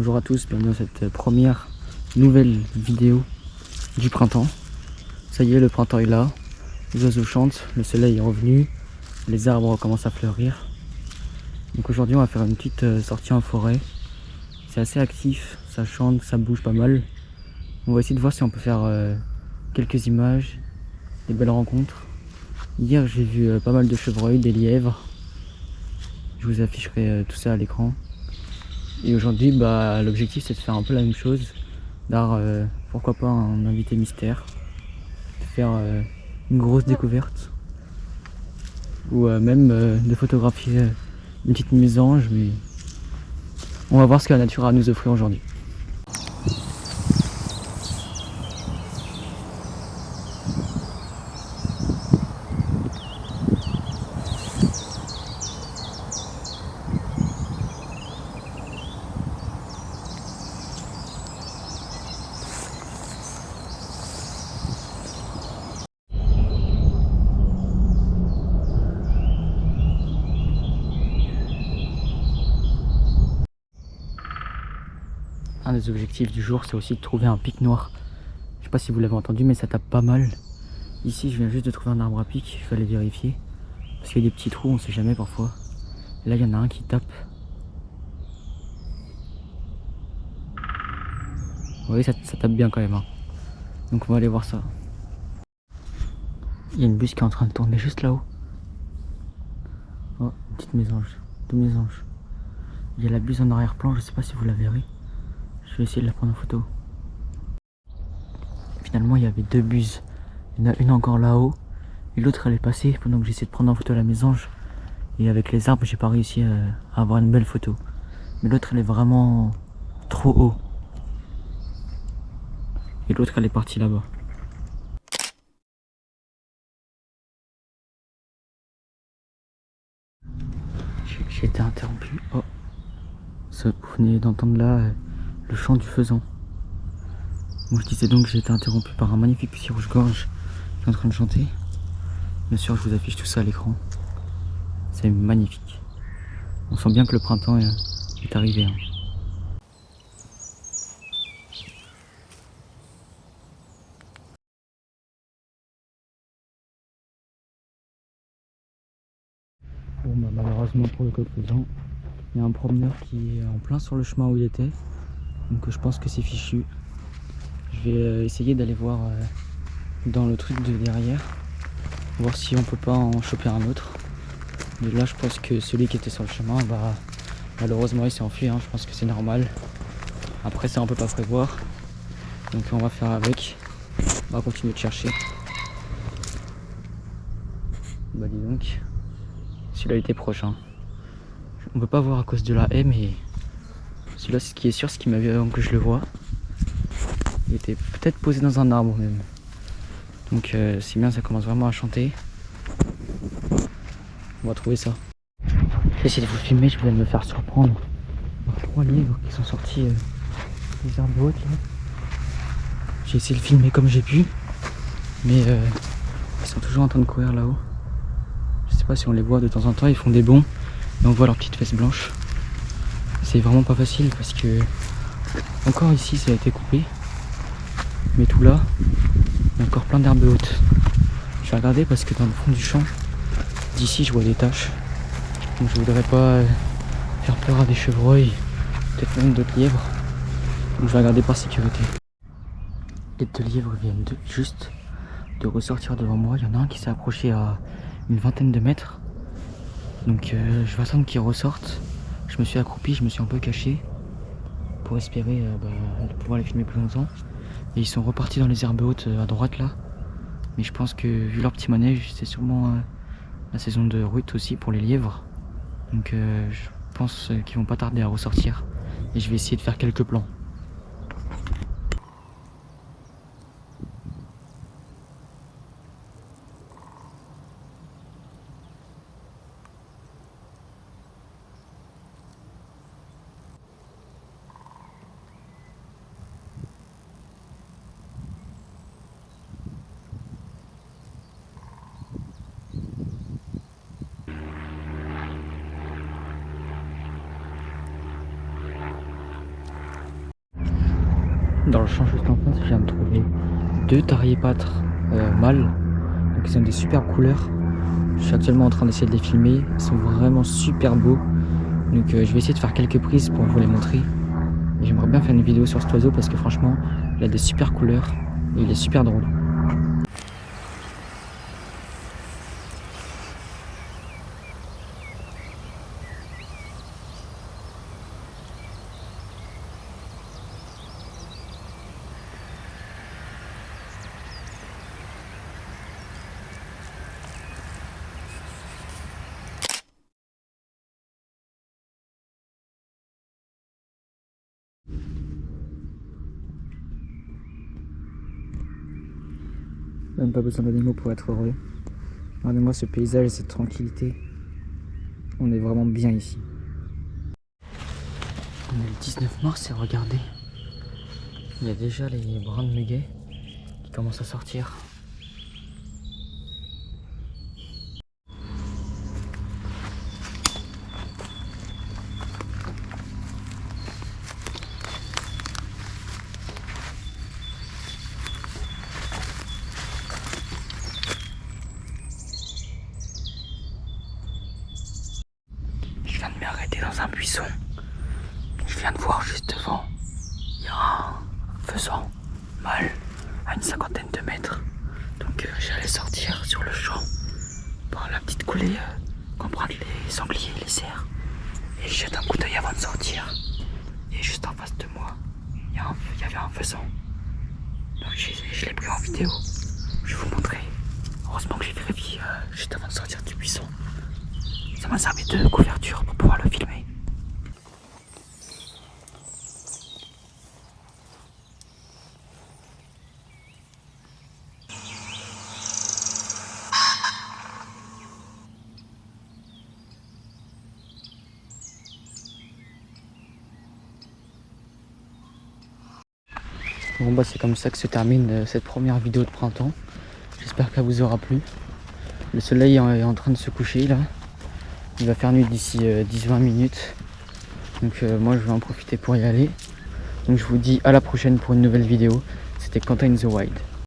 Bonjour à tous, bienvenue dans cette première nouvelle vidéo du printemps. Ça y est, le printemps est là, les oiseaux chantent, le soleil est revenu, les arbres commencent à fleurir. Donc aujourd'hui on va faire une petite sortie en forêt. C'est assez actif, ça chante, ça bouge pas mal. On va essayer de voir si on peut faire quelques images, des belles rencontres. Hier j'ai vu pas mal de chevreuils, des lièvres. Je vous afficherai tout ça à l'écran. Et aujourd'hui l'objectif c'est de faire un peu la même chose. Pourquoi pas un invité mystère, de faire une grosse découverte ou même de photographier une petite mésange, mais on va voir ce que la nature a à nous offrir aujourd'hui. Un des objectifs du jour, c'est aussi de trouver un pic noir. Je sais pas si vous l'avez entendu, mais ça tape pas mal. Ici, je viens juste de trouver un arbre à pic, il fallait vérifier. Parce qu'il y a des petits trous, on sait jamais parfois. Et là, il y en a un qui tape. Vous voyez, ça tape bien quand même. Hein. Donc on va aller voir ça. Il y a une buse qui est en train de tourner juste là-haut. Oh, une petite mésange, deux mésanges. Il y a la buse en arrière-plan, je sais pas si vous la verrez. Je vais essayer de la prendre en photo. Finalement, il y avait deux buses. Il y en a une encore là-haut. Et l'autre, elle est passée pendant que j'essayais de prendre en photo la mésange. Et avec les arbres, j'ai pas réussi à avoir une belle photo. Mais l'autre, elle est vraiment trop haut. Et l'autre, elle est partie là-bas. J'ai été interrompu. Oh, vous venez d'entendre là le chant du faisan. Moi, je disais donc que j'ai été interrompu par un magnifique petit rouge-gorge qui est en train de chanter. Bien sûr, je vous affiche tout ça à l'écran. C'est magnifique. On sent bien que le printemps est arrivé. Hein. Bon, malheureusement pour le coq faisan, il y a un promeneur qui est en plein sur le chemin où il était. Donc je pense que c'est fichu. Je vais essayer d'aller voir dans le truc de derrière. Voir si on peut pas en choper un autre. Mais là je pense que celui qui était sur le chemin, malheureusement il s'est enfui. Hein. Je pense que c'est normal. Après ça on peut pas prévoir. Donc on va faire avec. On va continuer de chercher. Bah dis donc. Celui-là était proche. Hein. On peut pas voir à cause de la haie, mais celui-là, ce qui est sûr, c'est qu'il m'a vu avant que je le vois. Il était peut-être posé dans un arbre même. Donc c'est bien, ça commence vraiment à chanter. On va trouver ça. J'ai essayé de vous filmer, je voulais me faire surprendre par 3 lièvres qui sont sortis des arbres hautes là. J'ai essayé de filmer comme j'ai pu, mais ils sont toujours en train de courir là-haut. Je sais pas si on les voit de temps en temps, ils font des bonds et on voit leurs petites fesses blanches. C'est vraiment pas facile parce que encore ici ça a été coupé, mais tout là il y a encore plein d'herbes hautes. Je vais regarder parce que dans le fond du champ d'ici je vois des taches, donc je voudrais pas faire peur à des chevreuils, peut-être même d'autres lièvres, donc je vais regarder par sécurité. Les deux lièvres viennent juste de ressortir devant moi. Il y en a un qui s'est approché à une vingtaine de mètres, donc je vais attendre qu'ils ressortent. Je me suis accroupi, je me suis un peu caché pour espérer pouvoir les filmer plus longtemps. Et ils sont repartis dans les herbes hautes à droite là. Mais je pense que vu leur petit manège, c'est sûrement la saison de rut aussi pour les lièvres. Donc je pense qu'ils vont pas tarder à ressortir. Et je vais essayer de faire quelques plans. Dans le champ juste en face, je viens de trouver 2 tarier-pâtres mâles. Donc ils ont des superbes couleurs. Je suis actuellement en train d'essayer de les filmer. Ils sont vraiment super beaux. Donc je vais essayer de faire quelques prises pour vous les montrer. Et j'aimerais bien faire une vidéo sur cet oiseau parce que franchement, il a des super couleurs et il est super drôle. Même pas besoin d'animaux pour être heureux. Regardez-moi ce paysage et cette tranquillité. On est vraiment bien ici. On est le 19 mars et regardez. Il y a déjà les brins de muguet qui commencent à sortir. Je viens de m'arrêter dans un buisson. Je viens de voir juste devant, il y a un faisan mâle à une 50aine de mètres. Donc j'allais sortir sur le champ par la petite coulée qu'empruntent les sangliers et les cerfs. Et je jette un coup d'œil avant de sortir. Et juste en face de moi, il y avait un faisan. Donc je l'ai pris en vidéo. Je vais vous montrer. Heureusement que j'ai vérifié juste avant de sortir du buisson. Ça m'a servi de couverture pour pouvoir le filmer. Bon bah c'est comme ça que se termine cette première vidéo de printemps. J'espère qu'elle vous aura plu. Le soleil est en train de se coucher là. Il va faire nuit d'ici 10-20 minutes. Donc moi je vais en profiter pour y aller. Donc je vous dis à la prochaine pour une nouvelle vidéo. C'était Quentin in the Wild.